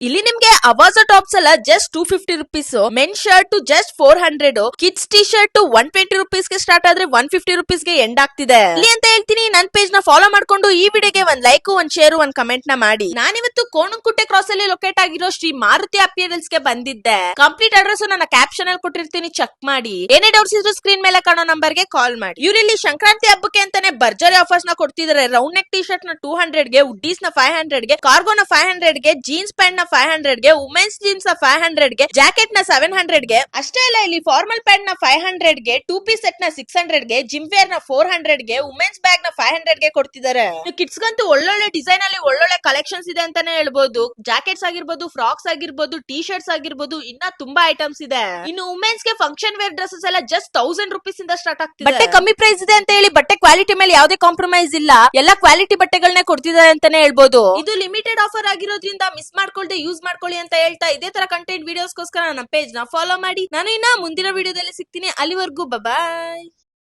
ಇಲ್ಲಿ ನಿಮ್ಗೆ ಅವಾಜ ಟಾಪ್ಸ್ ಎಲ್ಲ just 250 rupees, men shirt just 400, kids T shirt 120 rupees ಗೆ ಸ್ಟಾರ್ಟ್ ಆದ್ರೆ 150 ರುಪೀಸ್ ಗೆ ಎಂಡ್ ಆಗ್ತಿದೆ ಇಲ್ಲಿ ಅಂತ ಹೇಳ್ತೀನಿ. ನನ್ ಪೇಜ್ ನ ಫಾಲೋ ಮಾಡ್ಕೊಂಡು ಈ ವಿಡಿಯೋಗೆ ಒಂದ್ ಲೈಕ್, ಒಂದ್ ಶೇರ್, ಒಂದ್ ಕಮೆಂಟ್ ನ ಮಾಡಿ. ನಾನಿವತ್ತು ಕೋಣಂಕುಟ್ಟೆ ಕ್ರಾಸ್ ಅಲ್ಲಿ ಲೊಕೇಟ್ ಆಗಿರೋ ಶ್ರೀ ಮಾರುತಿ ಅಪಿಯರಲ್ಸ್ ಗೆ ಬಂದಿದ್ದೆ. ಕಂಪ್ಲೀಟ್ ಅಡ್ರೆಸ್ ನನ್ನ ಕ್ಯಾಪ್ಷನ್ ಅಲ್ಲಿ ಕೊಟ್ಟಿರ್ತೀನಿ, ಚೆಕ್ ಮಾಡಿ. ಏನೇ ಡೌಟ್ಸ್ ಇದ್ರು ಸ್ಕ್ರೀನ್ ಮೇಲೆ ಕಾಣೋ ನಂಬರ್ ಗೆ ಕಾಲ್ ಮಾಡಿ. ಇವರಿಲ್ಲಿ ಸಂಕ್ರಾಂತಿ ಹಬ್ಬಕ್ಕೆ ಅಂತಾನೆ ಭರ್ಜರಿ ಆಫರ್ಸ್ ನ ಕೊಡ್ತಿದ್ದಾರೆ. ರೌಂಡ್ ನೆಕ್ ಟಿ ಶರ್ಟ್ ನ 200 ಗೆ, ಉಡ್ಡೀಸ್ ನ 500 ಗೆ, ಕಾರ್ಗೋ ನ 500 ಗೆ, ಜೀನ್ಸ್ ಪ್ಯಾಂಟ್ ನ 500 ಗೆ, ವುಮೆನ್ಸ್ ಜೀನ್ಸ್ ನ 500 ಗೆ, ಜಾಕೆಟ್ ನ 700 ಗೆ. ಅಷ್ಟೇ ಅಲ್ಲ, ಇಲ್ಲಿ ಫಾರ್ಮಲ್ ಪ್ಯಾಂಟ್ ನ 500 ಗೆ, 2 ಪೀಸ್ ಸೆಟ್ ನ 600 ಗೆ, ಜಿಮ್ ವೇರ್ ನ 400 ಗೆ, ವುಮೆನ್ಸ್ ಬ್ಯಾಗ್ ನ 500 ಗೆ ಕೊಡ್ತಿದ್ದಾರೆ. ಕಿಡ್ಸ್ ಗಂತೂ ಒಳ್ಳೊಳ್ಳೆ ಡಿಸೈನ್ ಅಲ್ಲಿ ಒಳ್ಳೊಳ್ಳೆ ಕಲೆಕ್ಷನ್ಸ್ ಇದೆ ಅಂತಾನೆ ಹೇಳ್ಬೋದು. ಜಾಕೆಟ್ಸ್ ಆಗಿರ್ಬೋದು, ಫ್ರಾಕ್ಸ್ ಆಗಿರ್ಬೋದು, ಟಿ ಶರ್ಟ್ಸ್ ಆಗಿರ್ಬೋದು, ಇನ್ನ ತುಂಬಾ ಐಟಮ್ಸ್ ಇದೆ. ಇನ್ನು ವುಮೆನ್ಸ್ ಗೆ ಫಂಕ್ಷನ್ ವೇರ್ ಡ್ರೆಸ್ಸಸ್ ಎಲ್ಲ ಜಸ್ಟ್ 1000 ರುಪೀಸ್ ಇಂದ ಸ್ಟಾರ್ಟ್ ಆಗ್ತಿದೆ. ಬಟ್ಟೆ ಕಮ್ಮಿ ಪ್ರೈಸ್ ಇದೆ ಅಂತ ಹೇಳಿ ಬಟ್ಟೆ ಕ್ವಾಲಿಟಿ ಮೇಲೆ ಯಾವುದೇ ಕಾಂಪ್ರಮೈಸ್ ಇಲ್ಲ. ಎಲ್ಲ ಕ್ವಾಲಿಟಿ ಬಟ್ಟೆಗಳನ್ನೇ ಕೊಡ್ತಿದ್ದಾರೆ ಅಂತಾನೆ ಹೇಳ್ಬೋದು. ಇದು ಲಿಮಿಟೆಡ್ ಆಫರ್ ಆಗಿರೋದ್ರಿಂದ ಮಿಸ್ ಮಾಡ್ಕೊಳ್ದೆ ಯೂಸ್ ಮಾಡ್ಕೊಳ್ಳಿ ಅಂತ ಹೇಳ್ತಾ, ಇದೇ ತರ ಕಂಟೆಂಟ್ ವಿಡಿಯೋಸ್ಗೋಸ್ಕರ ನಮ್ಮ ಪೇಜ್ ನ ಫಾಲೋ ಮಾಡಿ. ನಾನು ಇನ್ನ ಮುಂದಿನ ವಿಡಿಯೋದಲ್ಲಿ ಸಿಗ್ತೀನಿ. ಅಲ್ಲಿವರೆಗೂ ಬಾಯ್.